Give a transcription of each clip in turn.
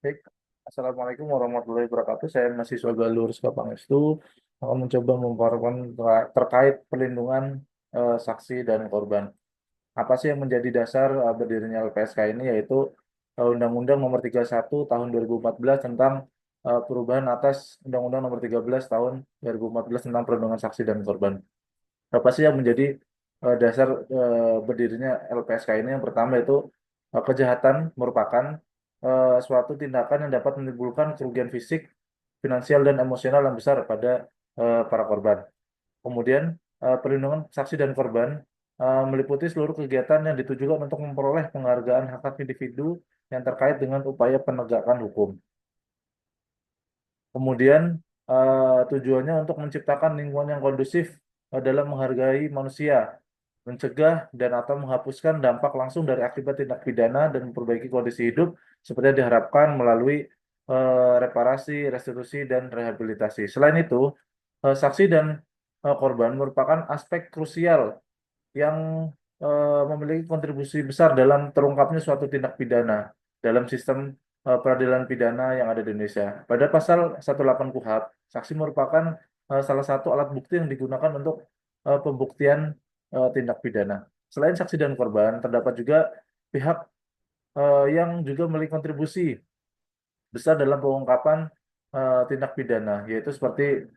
Baik. Assalamualaikum warahmatullahi wabarakatuh. Saya mahasiswa Galur Skapangestu akan mencoba memaparkan terkait perlindungan saksi dan korban. Apa sih yang menjadi dasar berdirinya LPSK ini, yaitu Undang-Undang Nomor 31 Tahun 2014 tentang perubahan atas Undang-Undang Nomor 13 Tahun 2014 tentang perlindungan saksi dan korban. Apa sih yang menjadi dasar berdirinya LPSK ini? Yang pertama itu kejahatan merupakan suatu tindakan yang dapat menimbulkan kerugian fisik, finansial, dan emosional yang besar pada para korban. Kemudian perlindungan saksi dan korban meliputi seluruh kegiatan yang ditujukan untuk memperoleh penghargaan hak-hak individu yang terkait dengan upaya penegakan hukum. Kemudian tujuannya untuk menciptakan lingkungan yang kondusif dalam menghargai manusia, mencegah dan atau menghapuskan dampak langsung dari akibat tindak pidana dan memperbaiki kondisi hidup seperti yang diharapkan melalui reparasi, restitusi, dan rehabilitasi. Selain itu, saksi dan korban merupakan aspek krusial yang memiliki kontribusi besar dalam terungkapnya suatu tindak pidana dalam sistem peradilan pidana yang ada di Indonesia. Pada pasal 18 KUHP, saksi merupakan salah satu alat bukti yang digunakan untuk pembuktian tindak pidana. Selain saksi dan korban, terdapat juga pihak yang juga memiliki kontribusi besar dalam pengungkapan tindak pidana, yaitu seperti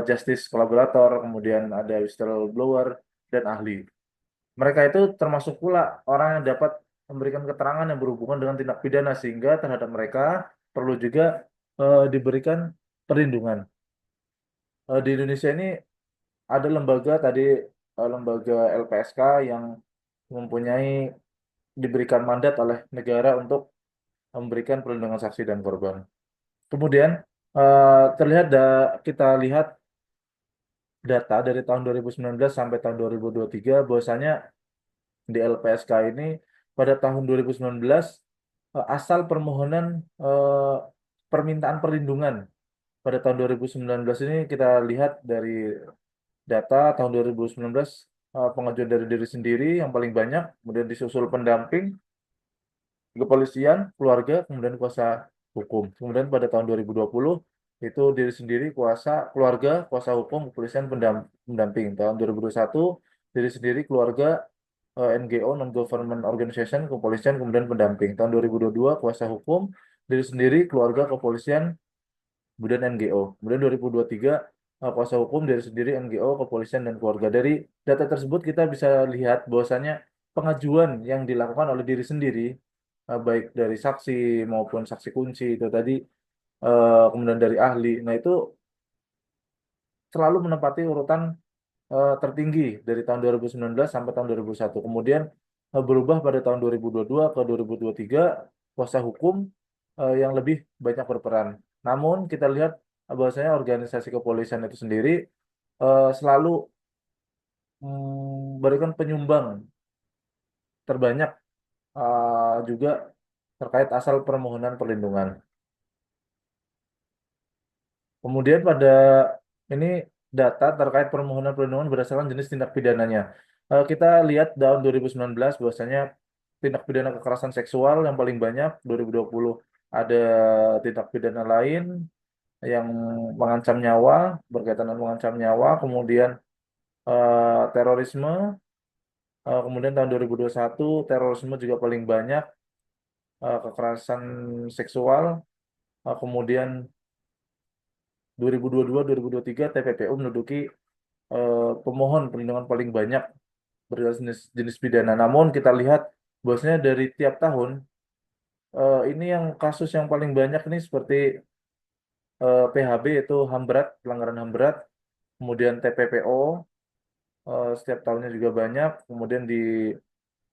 justice kolaborator, kemudian ada whistleblower, dan ahli. Mereka itu termasuk pula orang yang dapat memberikan keterangan yang berhubungan dengan tindak pidana, sehingga terhadap mereka perlu juga diberikan perlindungan. Di Indonesia ini ada lembaga tadi, lembaga LPSK yang mempunyai diberikan mandat oleh negara untuk memberikan perlindungan saksi dan korban. Kemudian kita lihat data dari tahun 2019 sampai tahun 2023 bahwasanya di LPSK ini pada tahun 2019 asal permohonan eh, permintaan perlindungan pada tahun 2019 ini kita lihat dari data tahun 2019, pengajuan dari diri sendiri yang paling banyak, kemudian disusul pendamping, kepolisian, keluarga, kemudian kuasa hukum. Kemudian pada tahun 2020 itu diri sendiri, kuasa, keluarga, kuasa hukum, kepolisian, pendamping. Tahun 2021 diri sendiri, keluarga, NGO, non-government organization, kepolisian, kemudian pendamping. Tahun 2022 kuasa hukum, diri sendiri, keluarga, kepolisian, kemudian NGO. Kemudian 2023 kuasa hukum, diri sendiri, NGO, kepolisian, dan keluarga. Dari data tersebut kita bisa lihat bahwasanya pengajuan yang dilakukan oleh diri sendiri, baik dari saksi maupun saksi kunci itu tadi, kemudian dari ahli, nah itu selalu menempati urutan tertinggi dari tahun 2019 sampai tahun 2001. Kemudian berubah pada tahun 2022 ke 2023, kuasa hukum yang lebih banyak berperan. Namun kita lihat bahwasanya organisasi kepolisian itu sendiri selalu memberikan penyumbang terbanyak juga terkait asal permohonan perlindungan. Kemudian pada ini data terkait permohonan perlindungan berdasarkan jenis tindak pidananya. Kita lihat tahun 2019 bahwasanya tindak pidana kekerasan seksual yang paling banyak, 2020 ada tindak pidana lain yang mengancam nyawa, berkaitan dengan mengancam nyawa, kemudian terorisme, kemudian tahun 2021 terorisme juga paling banyak, kekerasan seksual, kemudian 2022-2023 TPPU menduduki pemohon perlindungan paling banyak berdasarkan jenis pidana. Namun kita lihat bahwasanya dari tiap tahun ini yang kasus yang paling banyak ini seperti PHB, itu HAM berat, pelanggaran HAM berat, kemudian TPPO setiap tahunnya juga banyak, kemudian di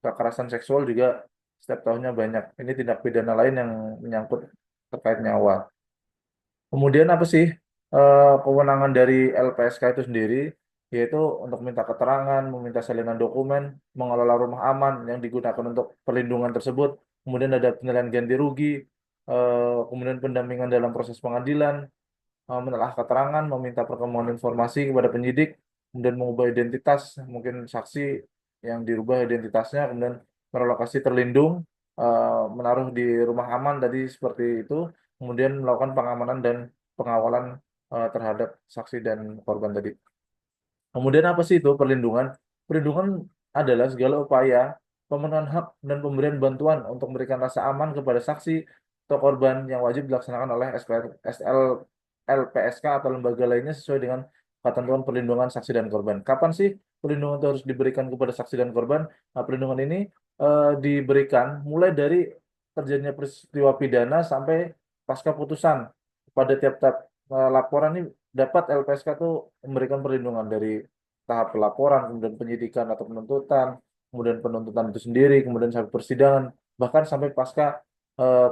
kekerasan seksual juga setiap tahunnya banyak. Ini tindak pidana lain yang menyangkut terkait nyawa. Kemudian apa sih kewenangan dari LPSK itu sendiri? Yaitu untuk minta keterangan, meminta salinan dokumen, mengelola rumah aman yang digunakan untuk perlindungan tersebut. Kemudian ada penilaian ganti rugi, kemudian pendampingan dalam proses pengadilan, menelaah keterangan, meminta perkembangan informasi kepada penyidik, kemudian mengubah identitas, mungkin saksi yang dirubah identitasnya, kemudian merelokasi terlindung, menaruh di rumah aman tadi seperti itu, kemudian melakukan pengamanan dan pengawalan terhadap saksi dan korban tadi. Kemudian apa sih itu perlindungan? Perlindungan adalah segala upaya pemenuhan hak dan pemberian bantuan untuk memberikan rasa aman kepada saksi atau korban yang wajib dilaksanakan oleh SL, LPSK atau lembaga lainnya sesuai dengan ketentuan perlindungan saksi dan korban. Kapan sih perlindungan itu harus diberikan kepada saksi dan korban? Nah, perlindungan ini diberikan mulai dari terjadinya peristiwa pidana sampai pasca putusan. Pada tiap-tiap laporan ini dapat LPSK itu memberikan perlindungan dari tahap pelaporan, kemudian penyidikan atau penuntutan, kemudian penuntutan itu sendiri, kemudian sampai persidangan, bahkan sampai pasca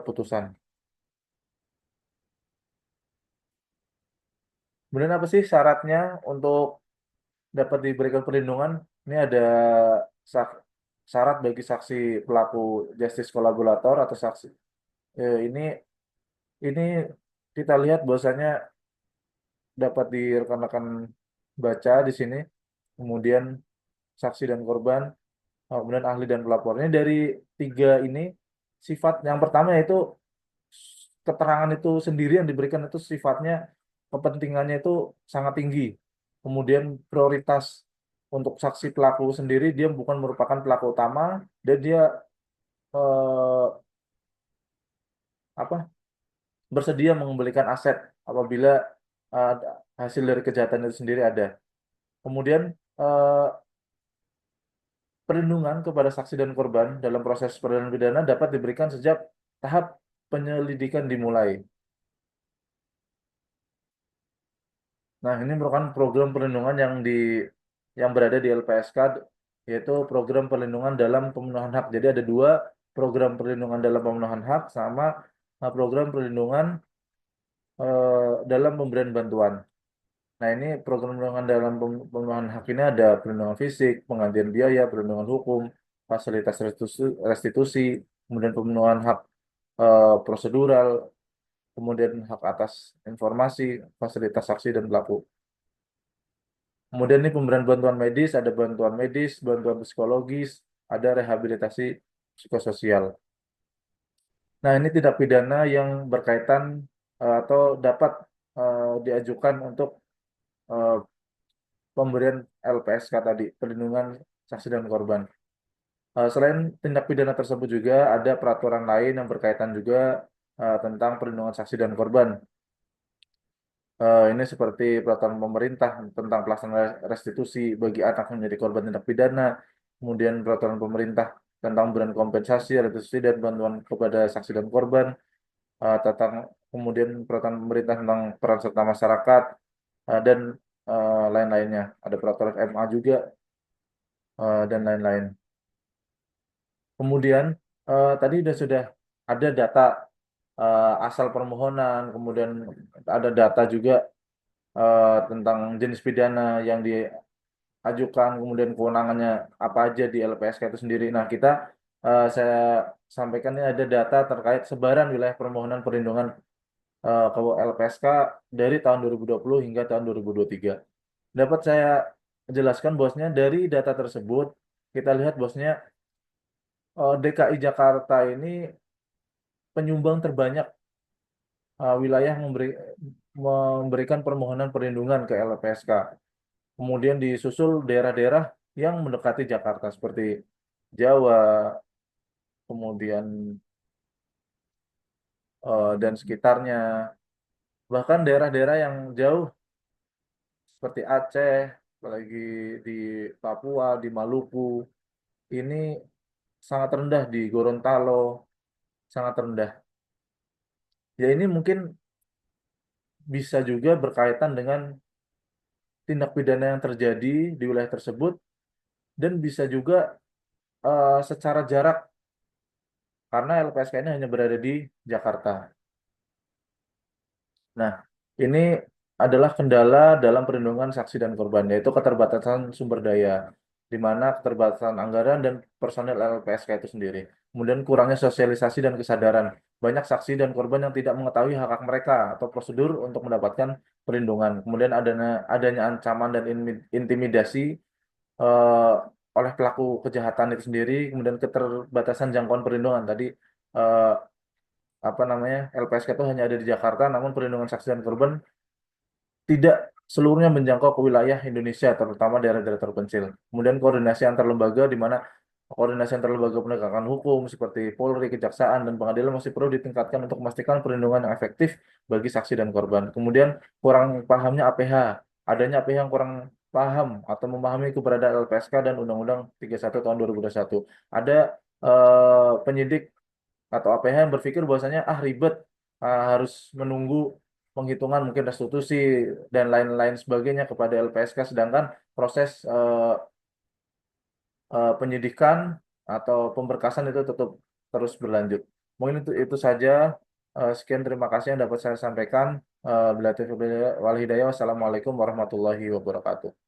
putusan. Kemudian apa sih syaratnya untuk dapat diberikan perlindungan? Ini ada sak- syarat bagi saksi pelaku justice kolaborator atau saksi. Ini kita lihat bahwasanya dapat rekan-rekan baca di sini. Kemudian saksi dan korban, kemudian ahli dan pelapornya dari tiga ini sifat yang pertama yaitu keterangan itu sendiri yang diberikan itu sifatnya kepentingannya itu sangat tinggi. Kemudian prioritas untuk saksi pelaku sendiri dia bukan merupakan pelaku utama dan dia eh, apa bersedia mengembalikan aset apabila eh, hasil dari kejahatan itu sendiri ada. Kemudian eh, perlindungan kepada saksi dan korban dalam proses peradilan pidana dapat diberikan sejak tahap penyelidikan dimulai. Nah, ini merupakan program perlindungan yang berada di LPSK, yaitu program perlindungan dalam pemenuhan hak. Jadi ada dua program perlindungan dalam pemenuhan hak sama program perlindungan dalam pemberian bantuan. Nah, ini program perlindungan dalam pemenuhan hak ini ada perlindungan fisik, penggantian biaya, perlindungan hukum, fasilitas restitusi, kemudian pemenuhan hak prosedural, kemudian hak atas informasi, fasilitas saksi dan pelaku. Kemudian ini pemberian bantuan medis, ada bantuan medis, bantuan psikologis, ada rehabilitasi psikososial. Nah, ini tindak pidana yang berkaitan atau dapat diajukan untuk eh, pemberian LPSK tadi, perlindungan saksi dan korban. Selain tindak pidana tersebut juga ada peraturan lain yang berkaitan juga tentang perlindungan saksi dan korban. Ini seperti peraturan pemerintah tentang pelaksanaan restitusi bagi anak yang menjadi korban tindak pidana, kemudian peraturan pemerintah tentang pemberian kompensasi, restitusi dan bantuan kepada saksi dan korban, tentang kemudian peraturan pemerintah tentang peran serta masyarakat dan lain-lainnya. Ada peraturan MA juga dan lain-lain. Kemudian tadi sudah ada data asal permohonan, kemudian ada data juga tentang jenis pidana yang diajukan, kemudian kewenangannya apa aja di LPSK itu sendiri. Nah, saya sampaikan ini ada data terkait sebaran wilayah permohonan perlindungan ke LPSK dari tahun 2020 hingga tahun 2023. Dapat saya jelaskan bosnya dari data tersebut, kita lihat bosnya DKI Jakarta ini penyumbang terbanyak wilayah memberikan permohonan perlindungan ke LPSK. Kemudian disusul daerah-daerah yang mendekati Jakarta seperti Jawa, kemudian dan sekitarnya. Bahkan daerah-daerah yang jauh seperti Aceh, apalagi di Papua, di Maluku, ini sangat rendah di Gorontalo, sangat rendah. Ya ini mungkin bisa juga berkaitan dengan tindak pidana yang terjadi di wilayah tersebut dan bisa juga secara jarak karena LPSK ini hanya berada di Jakarta. Nah, ini adalah kendala dalam perlindungan saksi dan korban, yaitu keterbatasan sumber daya, di mana keterbatasan anggaran dan personel LPSK itu sendiri. Kemudian kurangnya sosialisasi dan kesadaran. Banyak saksi dan korban yang tidak mengetahui hak-hak mereka atau prosedur untuk mendapatkan perlindungan. Kemudian adanya ancaman dan intimidasi oleh pelaku kejahatan itu sendiri, kemudian keterbatasan jangkauan perlindungan tadi eh, apa namanya LPSK itu hanya ada di Jakarta, namun perlindungan saksi dan korban tidak seluruhnya menjangkau ke wilayah Indonesia, terutama daerah-daerah terpencil. Kemudian koordinasi antar lembaga, di mana koordinasi antar lembaga penegakan hukum seperti Polri, Kejaksaan, dan Pengadilan masih perlu ditingkatkan untuk memastikan perlindungan yang efektif bagi saksi dan korban. Kemudian kurang pahamnya APH, adanya APH yang kurang paham atau memahami keberadaan LPSK dan Undang-Undang 31 tahun 2021. Ada penyidik atau APH yang berpikir bahwasanya ribet, harus menunggu penghitungan mungkin restitusi dan lain-lain sebagainya kepada LPSK, sedangkan proses penyidikan atau pemberkasan itu tetap terus berlanjut. Mungkin itu saja. Sekian, terima kasih yang dapat saya sampaikan. Bila taufiq wal hidayah. Wassalamualaikum warahmatullahi wabarakatuh.